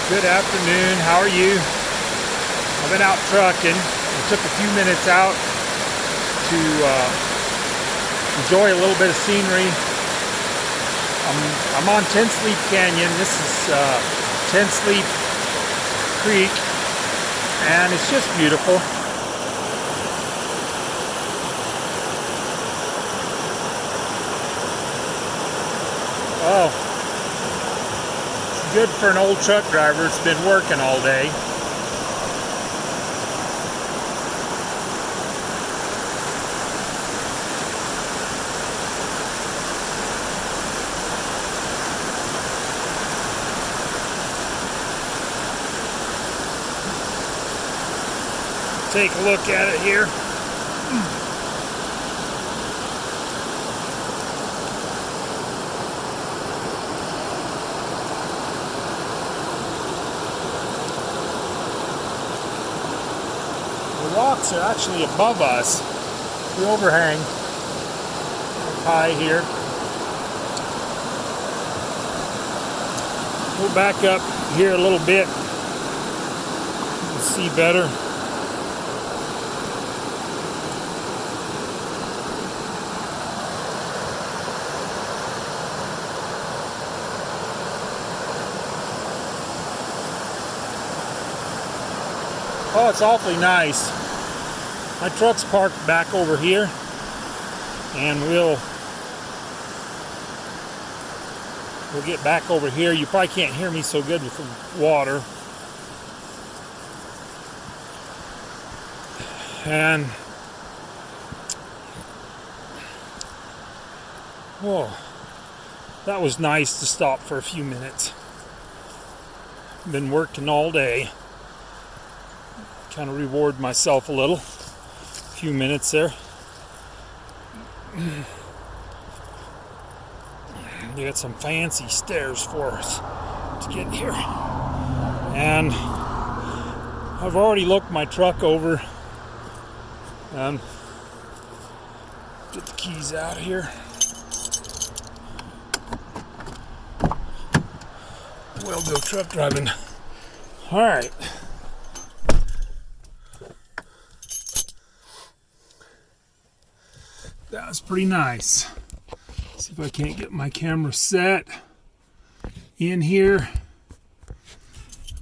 Good afternoon. How are you? I've been out trucking. I took a few minutes out to enjoy a little bit of scenery. I'm on Ten Sleep Canyon. This is Ten Sleep Creek, and it's just beautiful. Oh, it's good for an old truck driver. It's been working all day. Take a look at it here. The rocks are actually above us. The overhang up high here. Go back up here a little bit. You can see better. Oh, it's awfully nice. My truck's parked back over here, and we'll get back over here. You probably can't hear me so good with the water. And whoa, that was nice to stop for a few minutes. Been working all day. Kind of reward myself a little. A few minutes there. They got some fancy stairs for us to get here. And I've already looked my truck over. Get the keys out here. We'll go truck driving. All right. That was pretty nice. See if I can't get my camera set in here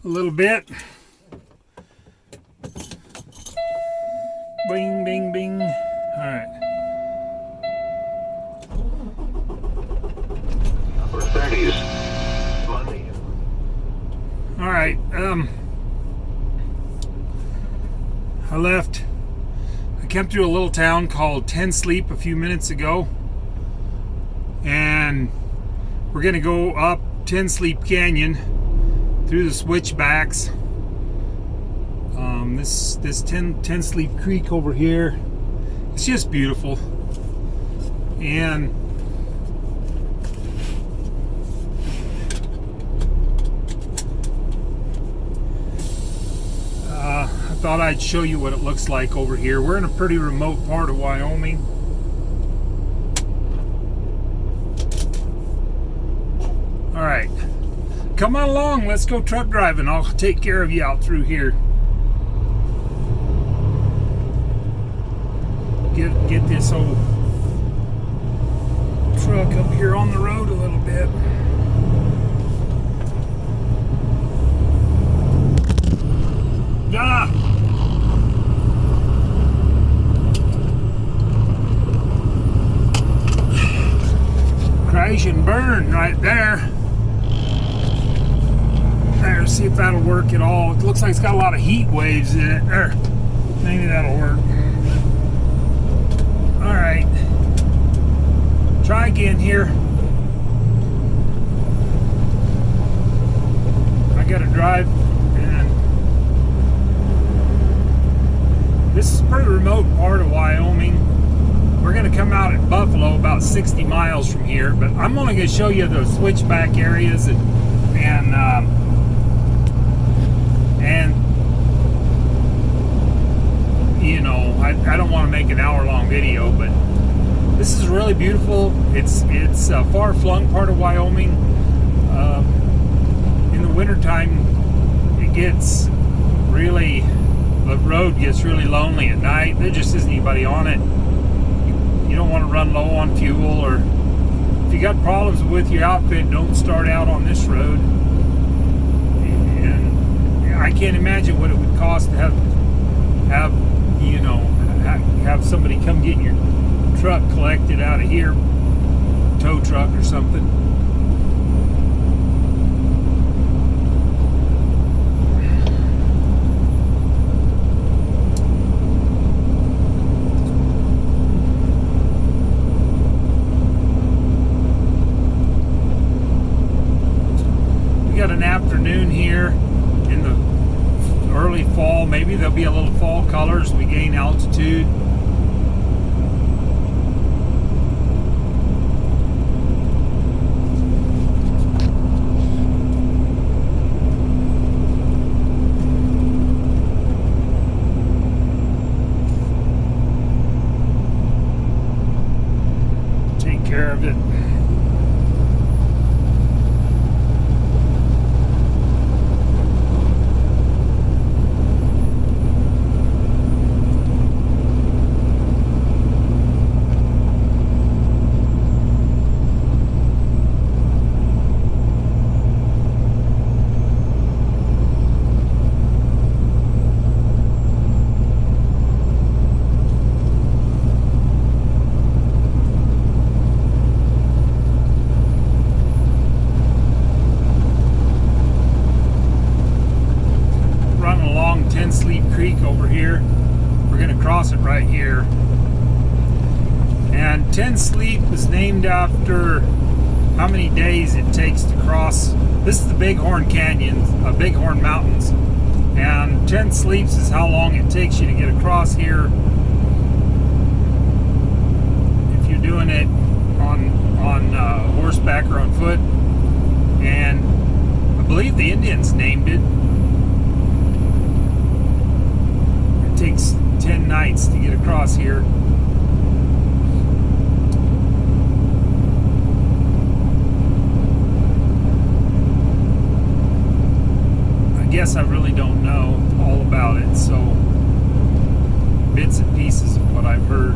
a little bit. Bing, bing, bing. All right. Upper 30s. All right. I left. I came through a little town called Ten Sleep a few minutes ago, and we're gonna go up Ten Sleep Canyon through the switchbacks. This Ten Sleep Creek over here, it's just beautiful. And I thought I'd show you what it looks like over here. We're in a pretty remote part of Wyoming. All right, come on along. Let's go truck driving. I'll take care of you out through here. Get this old truck up here on the road a little bit. Ah! Crash and burn right there. There, see if that'll work at all. It looks like it's got a lot of heat waves in it. There, maybe that'll work. All right, try again here. I gotta drive, and this is a pretty remote part of Wyoming. We're gonna come out at Buffalo, about 60 miles from here, but I'm only gonna show you the switchback areas and you know, I don't want to make an hour-long video, but this is really beautiful. It's a far-flung part of Wyoming. In the wintertime, gets really, the road gets really lonely at night. There just isn't anybody on it. You don't want to run low on fuel, or if you got problems with your outfit, don't start out on this road. And I can't imagine what it would cost to have somebody come get your truck collected out of here, tow truck or something. We got an afternoon here in the early fall. Maybe there'll be a little fall color as we gain altitude. Take care of it. Over here, we're going to cross it right here. And 10 Sleep is named after how many days it takes to cross. This is the Bighorn Canyon, Bighorn Mountains, and 10 Sleeps is how long it takes you to get across here if you're doing it on horseback or on foot. And I believe the Indians named it. Takes 10 nights to get across here. I guess I really don't know all about it, so bits and pieces of what I've heard.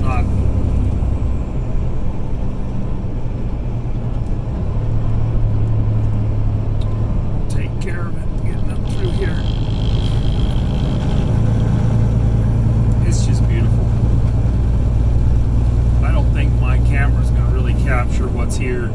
Not take care of it getting up through here. It's just beautiful. I don't think my camera's going to really capture what's here.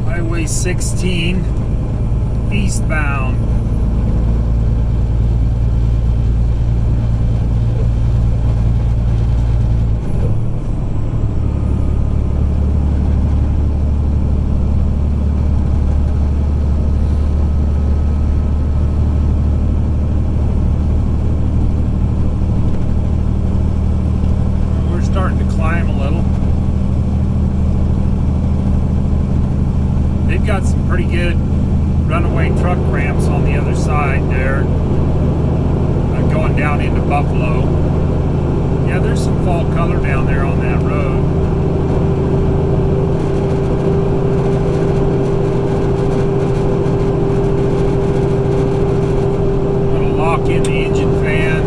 Highway 16 eastbound. We're starting to climb a little. They've got some pretty good runaway truck ramps on the other side there, going down into Buffalo. Yeah, there's some fall color down there on that road. Little lock in the engine fan.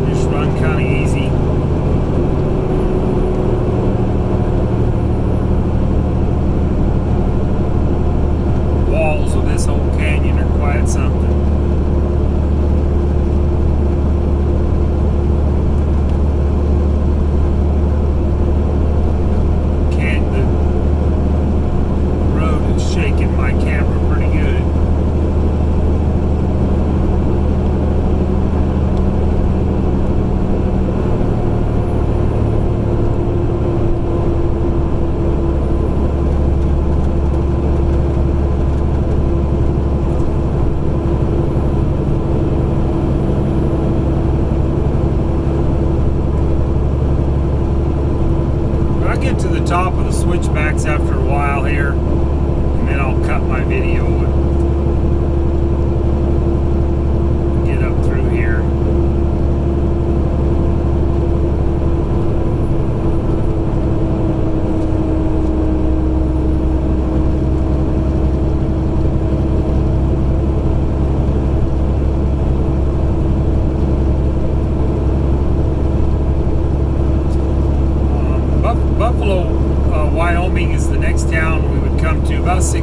Just run kind of easy. Walls of this whole canyon are quite something. The road is shaking my camera pretty good.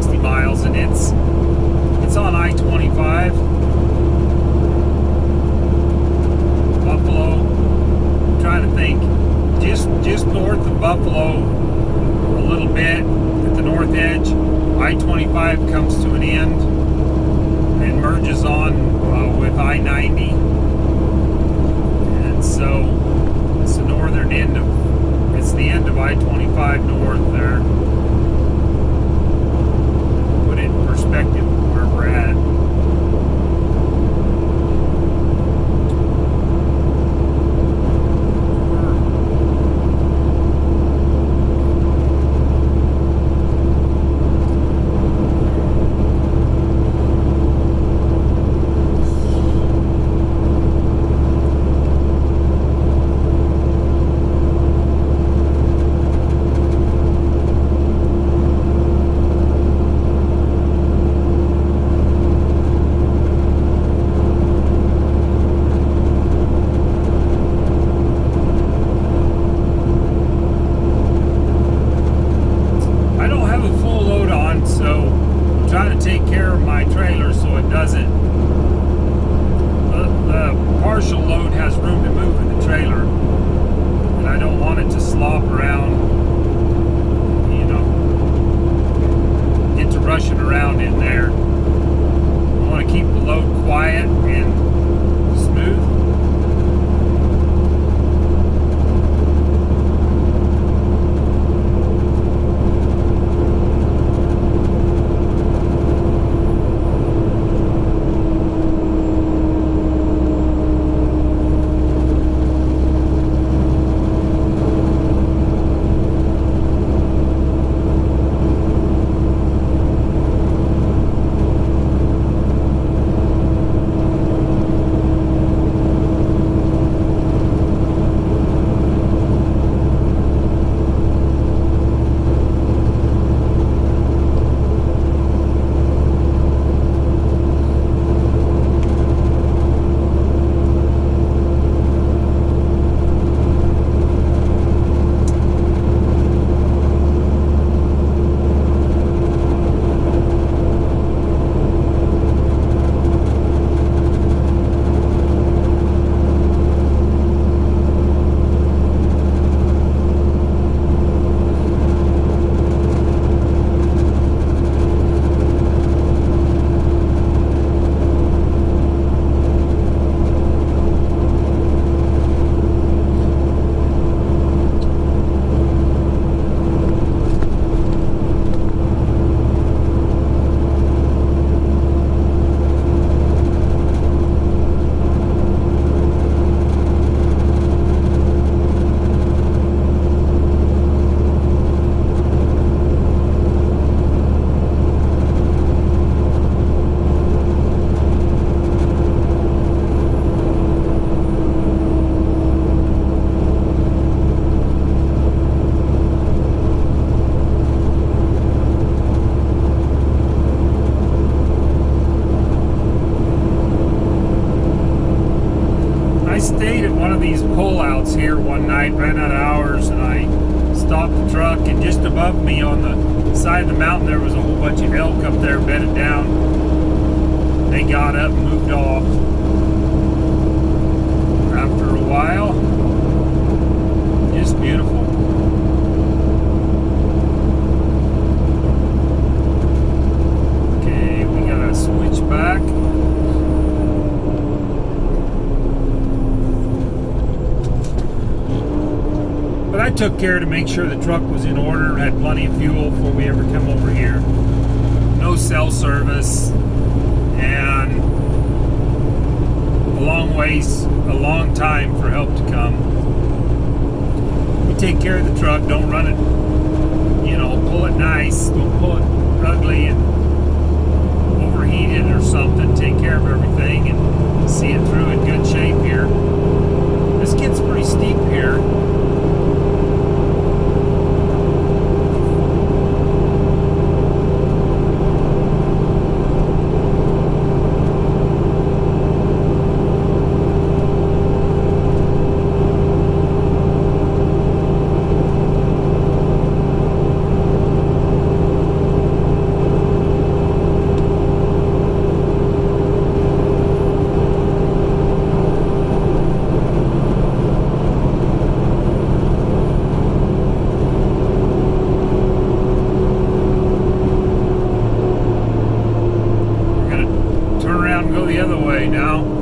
60 miles, and it's on I-25. Buffalo. I'm trying to think. Just north of Buffalo, a little bit at the north edge, I-25 comes to an end and merges on with I-90, and so it's the northern end of. It's the end of I-25 north there. Put it in perspective where we're at. Here one night, ran out of hours, and I stopped the truck, and just above me on the side of the mountain there was a whole bunch of elk up there bedded down. They got up and moved off. After a while, just beautiful. Okay, we got a switchback. But I took care to make sure the truck was in order, had plenty of fuel before we ever come over here. No cell service, and a long time for help to come. We take care of the truck, don't run it, pull it nice, don't pull it ugly and overheat it or something. Take care of everything and see it through in good shape here. This gets pretty steep here. other way now.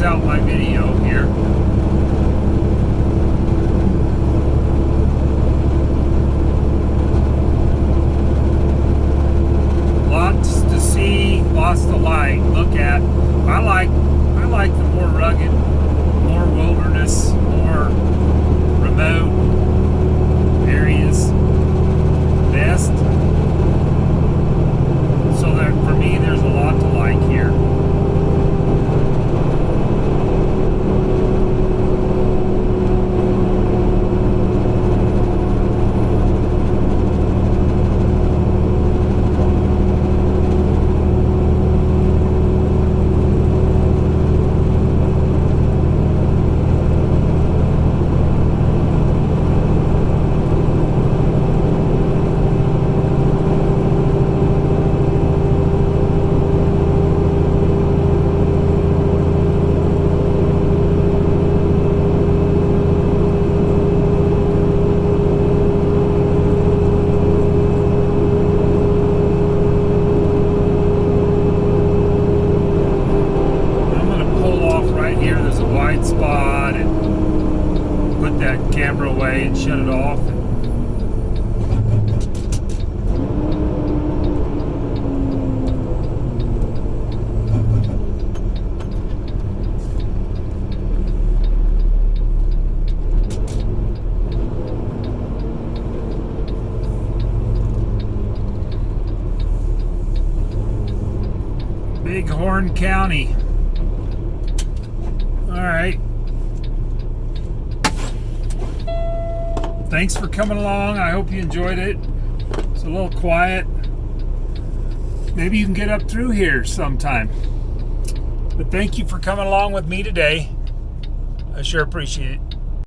out my video here. Lots to see, lots to look at. I like the more rugged, more wilderness, more remote areas best. So that for me, there's a lot to like here. Spot and put that camera away and shut it off. Bighorn County. All right. Thanks for coming along. I hope you enjoyed it. It's a little quiet. Maybe you can get up through here sometime. But thank you for coming along with me today. I sure appreciate it.